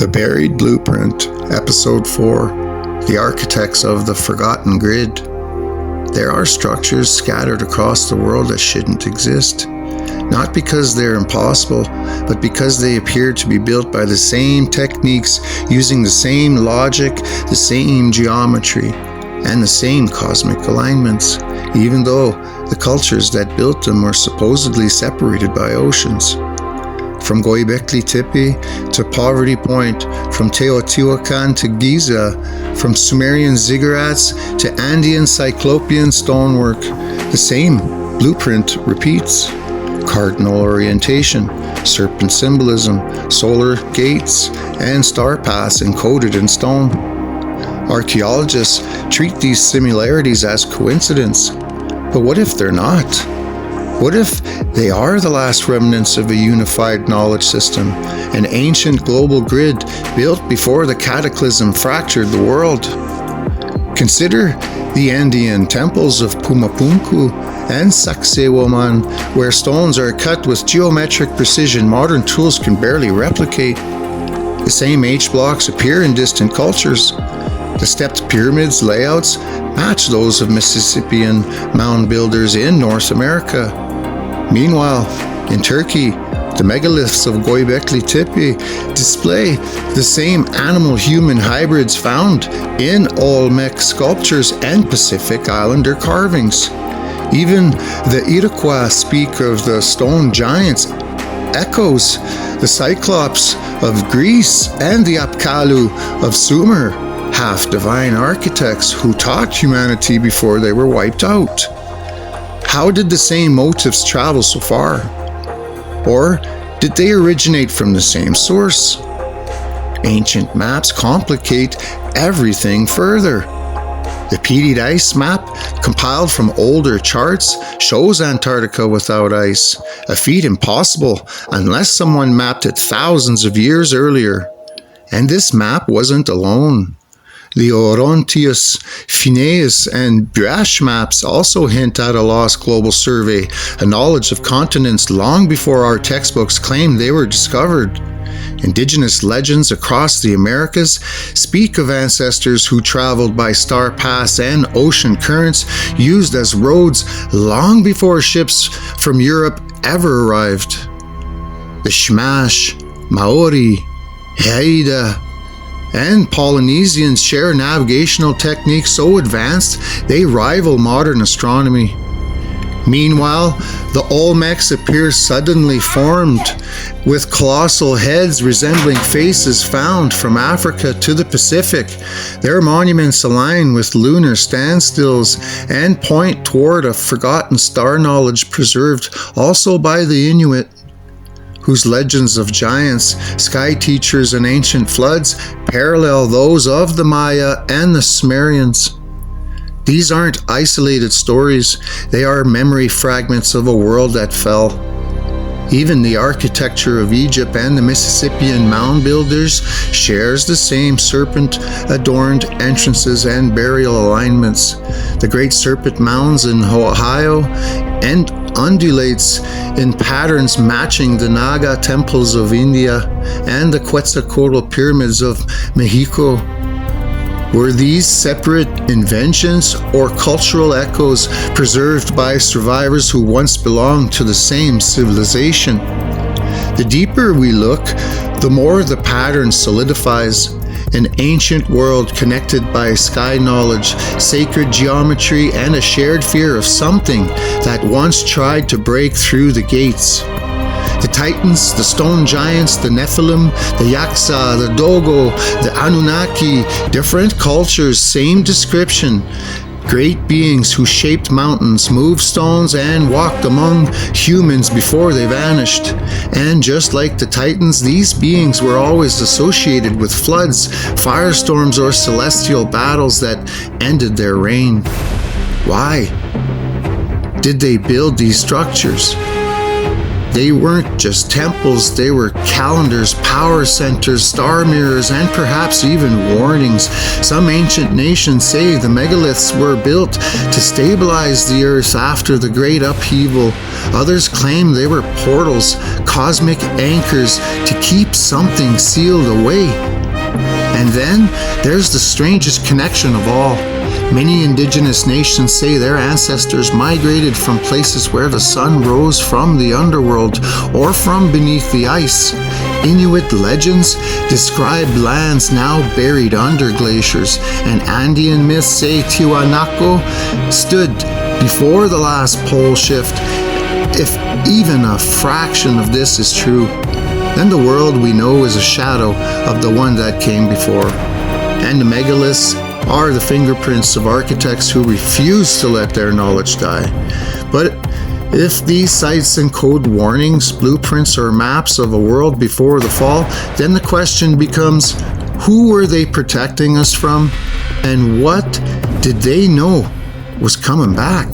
The Buried Blueprint, Episode 4, The Architects of the Forgotten Grid. There are structures scattered across the world that shouldn't exist, not because they're impossible, but because they appear to be built by the same techniques, using the same logic, the same geometry, and the same cosmic alignments, even though the cultures that built them were supposedly separated by oceans. From Gobekli Tepe to Poverty Point, from Teotihuacan to Giza, from Sumerian ziggurats to Andean cyclopean stonework, the same blueprint repeats. Cardinal orientation, serpent symbolism, solar gates, and star paths encoded in stone. Archaeologists treat these similarities as coincidence, but what if they're not? What if they are the last remnants of a unified knowledge system, an ancient global grid built before the cataclysm fractured the world? Consider the Andean temples of Pumapunku and Sacsayhuaman, where stones are cut with geometric precision modern tools can barely replicate. The same H-blocks appear in distant cultures. The stepped pyramids layouts match those of Mississippian mound builders in North America. Meanwhile, in Turkey, the megaliths of Gobekli Tepe display the same animal-human hybrids found in Olmec sculptures and Pacific Islander carvings. Even the Iroquois speak of the stone giants, echoes, the Cyclops of Greece, and the Apkallu of Sumer, half-divine architects who taught humanity before they were wiped out. How did the same motifs travel so far? Or did they originate from the same source? Ancient maps complicate everything further. The Petite Ice Map, compiled from older charts, shows Antarctica without ice, a feat impossible unless someone mapped it thousands of years earlier. And this map wasn't alone. The Orontius, Phineas, and Buash maps also hint at a lost global survey, a knowledge of continents long before our textbooks claim they were discovered. Indigenous legends across the Americas speak of ancestors who traveled by star paths and ocean currents used as roads long before ships from Europe ever arrived. The Shamash, Maori, Haida, and Polynesians share navigational techniques so advanced they rival modern astronomy. Meanwhile, the Olmecs appear suddenly formed, with colossal heads resembling faces found from Africa to the Pacific. Their monuments align with lunar standstills and point toward a forgotten star knowledge preserved also by the Inuit, whose legends of giants, sky teachers, and ancient floods parallel those of the Maya and the Sumerians. These aren't isolated stories, they are memory fragments of a world that fell. Even the architecture of Egypt and the Mississippian mound builders shares the same serpent-adorned entrances and burial alignments. The great serpent mounds in Ohio and undulates in patterns matching the Naga temples of India and the Quetzalcoatl pyramids of Mexico. Were these separate inventions or cultural echoes preserved by survivors who once belonged to the same civilization? The deeper we look, the more the pattern solidifies. An ancient world connected by sky knowledge, sacred geometry, and a shared fear of something that once tried to break through the gates. The Titans, the stone giants, the Nephilim, the Yaksa, the Dogo, the Anunnaki, different cultures, same description. Great beings who shaped mountains, moved stones, and walked among humans before they vanished. And just like the Titans, these beings were always associated with floods, firestorms, or celestial battles that ended their reign. Why did they build these structures? They weren't just temples, they were calendars, power centers, star mirrors, and perhaps even warnings. Some ancient nations say the megaliths were built to stabilize the earth after the great upheaval. Others claim they were portals, cosmic anchors to keep something sealed away. And then there's the strangest connection of all. Many indigenous nations say their ancestors migrated from places where the sun rose from the underworld or from beneath the ice. Inuit legends describe lands now buried under glaciers, and Andean myths say Teotihuacan stood before the last pole shift. If even a fraction of this is true, then the world we know is a shadow of the one that came before. And the megaliths are the fingerprints of architects who refuse to let their knowledge die. But if these sites encode warnings, blueprints, or maps of a world before the fall, then the question becomes, who were they protecting us from? And what did they know was coming back?